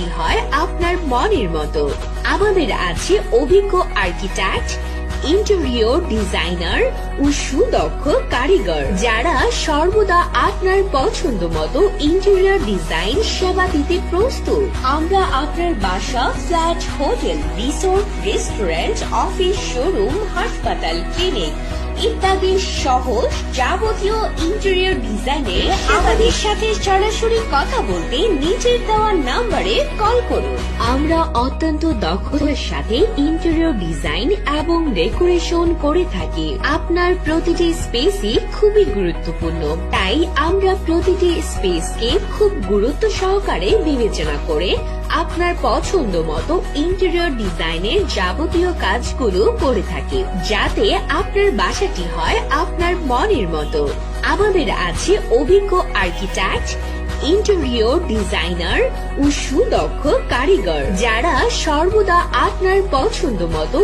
বাসাটি হয় আপনার মনের মতো। আমাদের আছে অভিজ্ঞ আর্কিটেক্ট, ইন্টেরিয়র ডিজাইনার ও সুদক্ষ কারিগর, যারা সর্বদা আপনার পছন্দ মতো ইন্টেরিয়র ডিজাইন সেবা দিতে প্রস্তুত। আমরা আপনার বাসা, flat, hotel, resort, restaurant, office, showroom, হাসপাতাল, ক্লিনিক ইত্যাদি সহ যাবতীয় ইন্টেরিয়র ডিজাইনে আমাদের সাথে সরাসরি কথা বলতে নিচের দেওয়া নাম্বারে কল করুন। আমরা অত্যন্ত দক্ষতার সাথে ইন্টেরিয়র ডিজাইন এবং ডেকোরেশন করে থাকি। আপনার প্রতিটি স্পেসই খুবই গুরুত্বপূর্ণ, তাই আমরা প্রতিটি স্পেসকে খুব গুরুত্ব সহকারে বিবেচনা করে আপনার পছন্দ মতো ইন্টেরিয়র ডিজাইনের যাবতীয় কাজগুলো করে থাকি, যাতে আপনার বাসাটি হয় আপনার মনের মতো। আমাদের আছে অভিজ্ঞ আর্কিটেক্ট, ইন্টেরিয়র ডিজাইনার ও সুদক্ষ কারিগর, যারা সর্বদা আপনার পছন্দ মতো